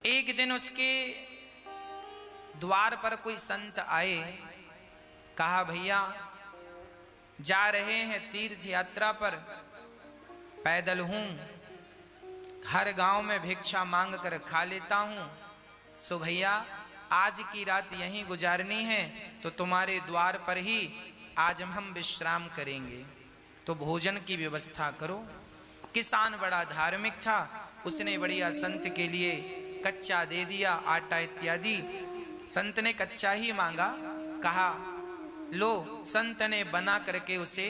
एक दिन उसके द्वार पर कोई संत आए, कहा भैया जा रहे हैं तीर्थ यात्रा पर, पैदल हूं, हर गांव में भिक्षा मांग कर खा लेता हूं, सो भैया आज की रात यहीं गुजारनी है, तो तुम्हारे द्वार पर ही आज हम विश्राम करेंगे, तो भोजन की व्यवस्था करो। किसान बड़ा धार्मिक था, उसने बढ़िया संत के लिए कच्चा दे दिया, आटा इत्यादि। संत ने कच्चा ही मांगा, कहा लो। संत ने बना करके उसे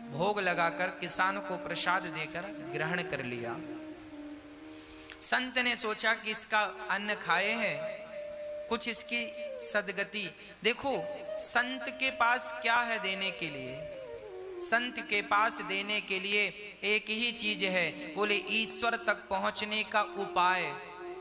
भोग लगाकर किसान को प्रसाद देकर ग्रहण कर लिया। संत ने सोचा कि इसका अन्न खाए हैं, कुछ इसकी सदगति। देखो संत के पास क्या है देने के लिए? संत के पास देने के लिए एक ही चीज है, बोले ईश्वर तक पहुंचने का उपाय,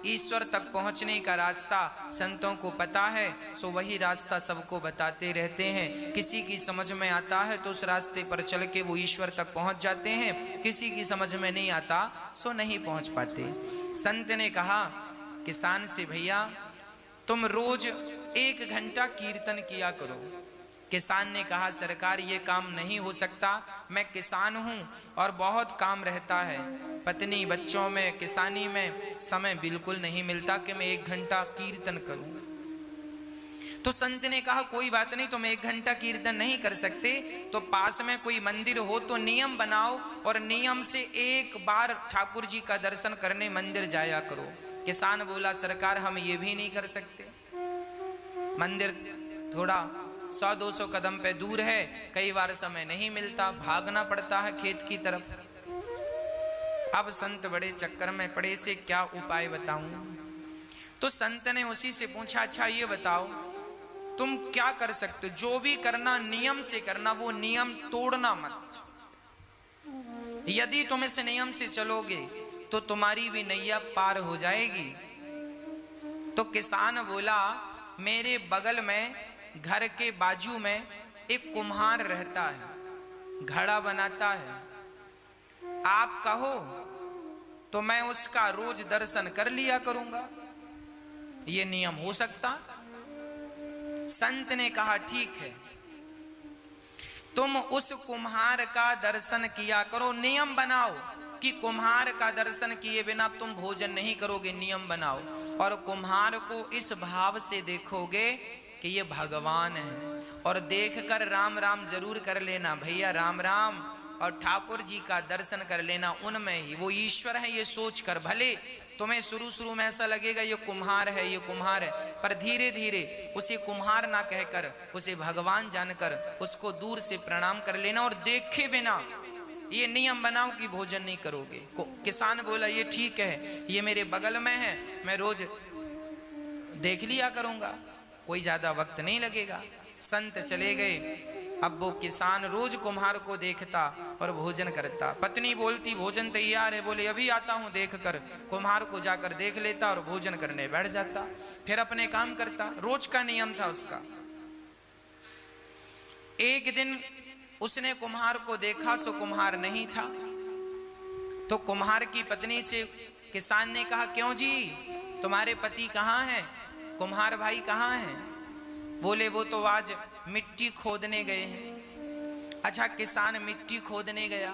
ईश्वर तक पहुंचने का रास्ता संतों को पता है, सो वही रास्ता सबको बताते रहते हैं। किसी की समझ में आता है तो उस रास्ते पर चल के वो ईश्वर तक पहुंच जाते हैं, किसी की समझ में नहीं आता सो नहीं पहुंच पाते। संत ने कहा किसान से, भैया तुम रोज 1 घंटा कीर्तन किया करो। किसान ने कहा सरकार ये काम नहीं हो सकता, मैं किसान हूं और बहुत काम रहता है, पत्नी बच्चों में किसानी में समय बिल्कुल नहीं मिलता कि मैं 1 घंटा कीर्तन करूं। तो संत ने कहा कोई बात नहीं, तुम 1 घंटा कीर्तन नहीं कर सकते तो पास में कोई मंदिर हो तो नियम बनाओ और नियम से 1 बार ठाकुर जी का दर्शन करने मंदिर जाया करो। किसान बोला सरकार हम ये भी नहीं कर सकते, मंदिर थोड़ा 100-200 कदम पे दूर है, कई बार समय नहीं मिलता, भागना पड़ता है खेत की तरफ। अब संत बड़े चक्कर में पड़े, से क्या उपाय बताऊं? तो संत ने उसी से पूछा अच्छा ये बताओ तुम क्या कर सकते हो? जो भी करना नियम से करना, वो नियम तोड़ना मत। यदि तुम इस नियम से चलोगे तो तुम्हारी भी नैया पार हो जाएगी। तो किसान बोला मेरे बगल में घर के बाजू में एक कुम्हार रहता है, घड़ा बनाता है, आप कहो तो मैं उसका रोज दर्शन कर लिया करूंगा, ये नियम हो सकता? संत ने कहा ठीक है, तुम उस कुम्हार का दर्शन किया करो, नियम बनाओ कि कुम्हार का दर्शन किए बिना तुम भोजन नहीं करोगे, नियम बनाओ। और कुम्हार को इस भाव से देखोगे कि ये भगवान है, और देखकर राम राम जरूर कर लेना भैया, राम राम, और ठाकुर जी का दर्शन कर लेना, उनमें ही वो ईश्वर है ये सोच कर। भले तुम्हें शुरू में ऐसा लगेगा ये कुम्हार है, ये कुम्हार है, पर धीरे धीरे उसे कुम्हार ना कहकर उसे भगवान जानकर उसको दूर से प्रणाम कर लेना, और देखे बिना ये नियम बनाओ कि भोजन नहीं करोगे। किसान बोला ये ठीक है, ये मेरे बगल में है, मैं रोज देख लिया करूंगा, कोई ज्यादा वक्त नहीं लगेगा। संत चले गए। अब वो किसान रोज कुम्हार को देखता और भोजन करता। पत्नी बोलती भोजन तैयार है, बोले अभी आता हूं देख कर। कुम्हार को जाकर देख लेता और भोजन करने बैठ जाता, फिर अपने काम करता। रोज का नियम था उसका। एक दिन उसने कुम्हार को देखा, सो कुम्हार नहीं था। तो कुम्हार की पत्नी से किसान ने कहा क्यों जी तुम्हारे पति कहाँ हैं, कुम्हार भाई कहाँ हैं? बोले वो तो आज मिट्टी खोदने गए हैं। अच्छा किसान मिट्टी खोदने गया।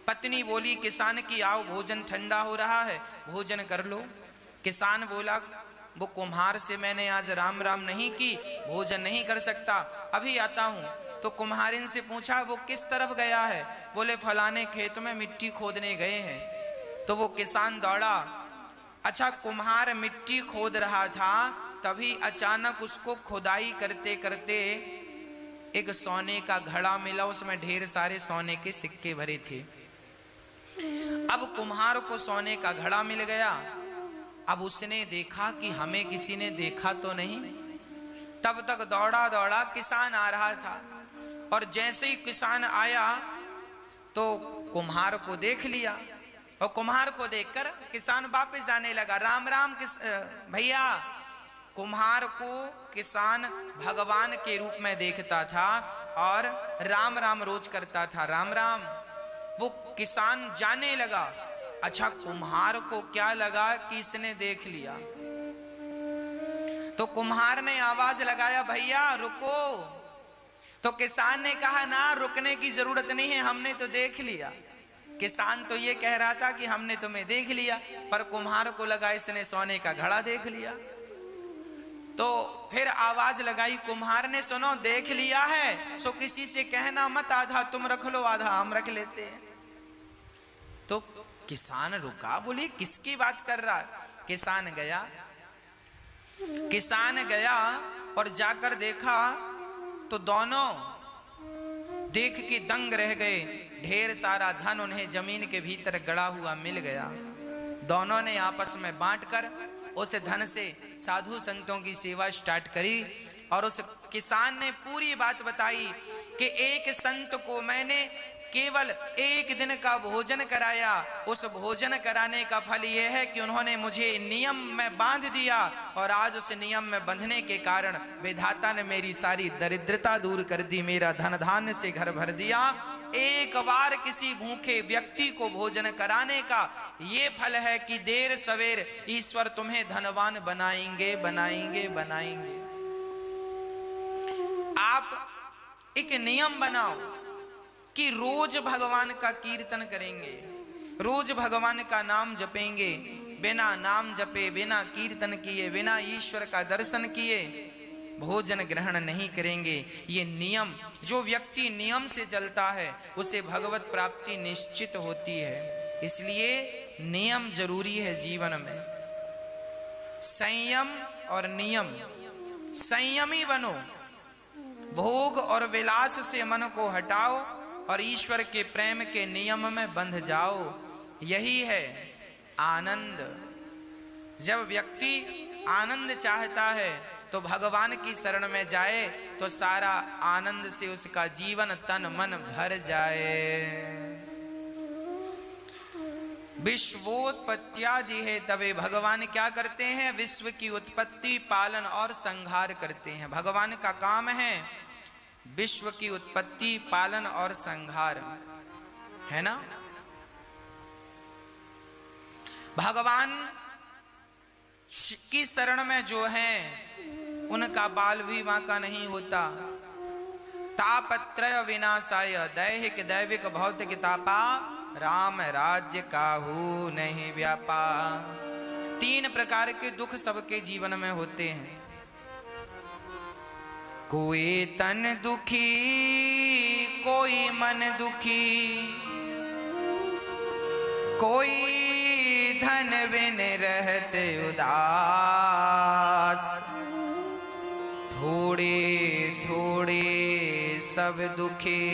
पत्नी बोली किसान की आओ भोजन ठंडा हो रहा है, भोजन कर लो। किसान बोला वो कुम्हार से मैंने आज राम राम नहीं की, भोजन नहीं कर सकता, अभी आता हूँ। तो कुम्हारिन से पूछा वो किस तरफ गया है? बोले फलाने खेत में मिट्टी खोदने गए हैं। तो वो किसान दौड़ा। अच्छा कुम्हार मिट्टी खोद रहा था, तभी अचानक उसको खुदाई करते करते एक सोने का घड़ा मिला, उसमें ढेर सारे सोने के सिक्के भरे थे। अब कुम्हार को सोने का घड़ा मिल गया। अब उसने देखा कि हमें किसी ने देखा तो नहीं। तब तक दौड़ा दौड़ा किसान आ रहा था, और जैसे ही किसान आया तो कुम्हार को देख लिया, और कुम्हार को देखकर किसान वापस जाने लगा। राम राम भैया। कुम्हार को किसान भगवान के रूप में देखता था और राम राम रोज करता था, राम राम। वो किसान जाने लगा अच्छा, कुम्हार को क्या लगा कि इसने देख लिया, तो कुम्हार ने आवाज लगाया, भैया रुको। तो किसान ने कहा, ना रुकने की जरूरत नहीं है, हमने तो देख लिया। किसान तो ये कह रहा था कि हमने तुम्हें देख लिया, पर कुम्हार को लगा इसने सोने का घड़ा देख लिया। तो फिर आवाज लगाई कुम्हार ने, सुनो देख लिया है सो किसी से कहना मत, आधा तुम रख लो आधा हम रख लेते हैं। तो किसान रुका, बोली किसकी बात कर रहा है। किसान गया और जाकर देखा तो दोनों देख के दंग रह गए। ढेर सारा धन उन्हें जमीन के भीतर गड़ा हुआ मिल गया। दोनों ने आपस में बांटकर उस धन से साधु संतों की सेवा स्टार्ट करी। और उस किसान ने पूरी बात बताई कि एक संत को मैंने केवल एक दिन का भोजन कराया, उस भोजन कराने का फल यह है कि उन्होंने मुझे नियम में बांध दिया, और आज उस नियम में बंधने के कारण विधाता ने मेरी सारी दरिद्रता दूर कर दी, मेरा धन धान्य से घर भर दिया। एक बार किसी भूखे व्यक्ति को भोजन कराने का ये फल है कि देर सवेर ईश्वर तुम्हें धनवान बनाएंगे बनाएंगे बनाएंगे। आप एक नियम बनाओ कि रोज भगवान का कीर्तन करेंगे, रोज भगवान का नाम जपेंगे। बिना नाम जपे, बिना कीर्तन किए, बिना ईश्वर का दर्शन किए भोजन ग्रहण नहीं करेंगे। ये नियम, जो व्यक्ति नियम से चलता है उसे भगवत प्राप्ति निश्चित होती है। इसलिए नियम जरूरी है जीवन में। संयम और नियम, संयमी बनो, भोग और विलास से मन को हटाओ और ईश्वर के प्रेम के नियम में बंध जाओ। यही है आनंद। जब व्यक्ति आनंद चाहता है तो भगवान की शरण में जाए तो सारा आनंद से उसका जीवन तन मन भर जाए। विश्वोत्पत्त्यादि है, तवे भगवान क्या करते हैं, विश्व की उत्पत्ति, पालन और संहार करते हैं। भगवान का काम है विश्व की उत्पत्ति, पालन और संहार, है ना। भगवान की शरण में जो है उनका बाल भी बांका नहीं होता। तापत्रय विनाशाय, दैहिक दैविक भौतिक तापा, राम राज्य काहू नहीं व्यापा। 3 प्रकार के दुख सबके जीवन में होते हैं। कोई तन दुखी, कोई मन दुखी, कोई धन बिन रहते उदास। थोड़े थोड़े सब दुखी,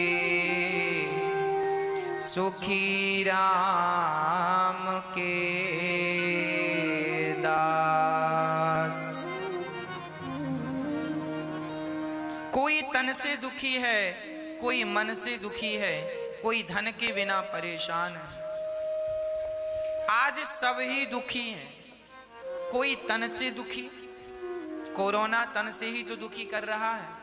सुखी राम के दास। कोई तन से दुखी है, कोई मन से दुखी है, कोई धन के बिना परेशान है। आज सब ही दुखी हैं। कोई तन से दुखी, कोरोना तन से ही तो दुखी कर रहा है।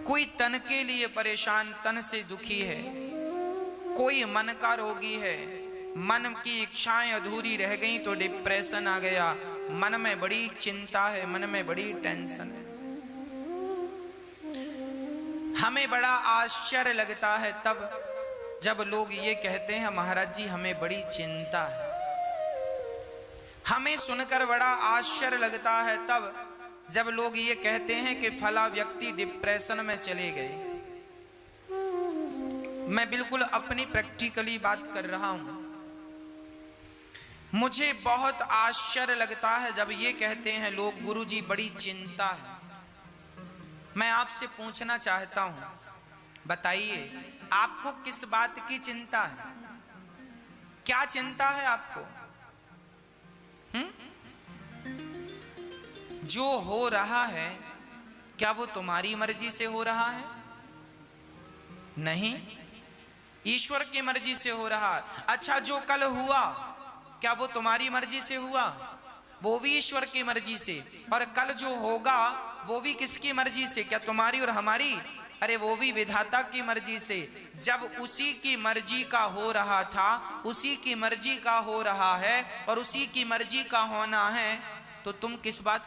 कोई तन के लिए परेशान, तन से दुखी है। कोई मन का रोगी है, मन की इच्छाएं अधूरी रह गई तो डिप्रेशन आ गया, मन में बड़ी चिंता है, मन में बड़ी टेंशन है। हमें बड़ा आश्चर्य लगता है तब जब लोग ये कहते हैं महाराज जी हमें बड़ी चिंता है। हमें सुनकर बड़ा आश्चर्य लगता है तब जब लोग ये कहते हैं कि फला व्यक्ति डिप्रेशन में चले गए। मैं बिल्कुल अपनी प्रैक्टिकली बात कर रहा हूं। मुझे बहुत आश्चर्य लगता है जब ये कहते हैं लोग गुरुजी बड़ी चिंता है। मैं आपसे पूछना चाहता हूं, बताइए आपको किस बात की चिंता है? क्या चिंता है आपको? जो हो रहा है क्या वो तुम्हारी मर्जी से हो रहा है? नहीं, ईश्वर की मर्जी से हो रहा है। अच्छा, जो कल हुआ क्या वो तुम्हारी मर्जी से हुआ? वो भी ईश्वर की मर्जी से। और कल जो होगा वो भी किसकी मर्जी से? क्या तुम्हारी और हमारी? अरे वो भी विधाता की मर्जी से। जब उसी की मर्जी का हो रहा था, उसी की मर्जी का हो रहा है और उसी की मर्जी का होना है, तो तुम किस बात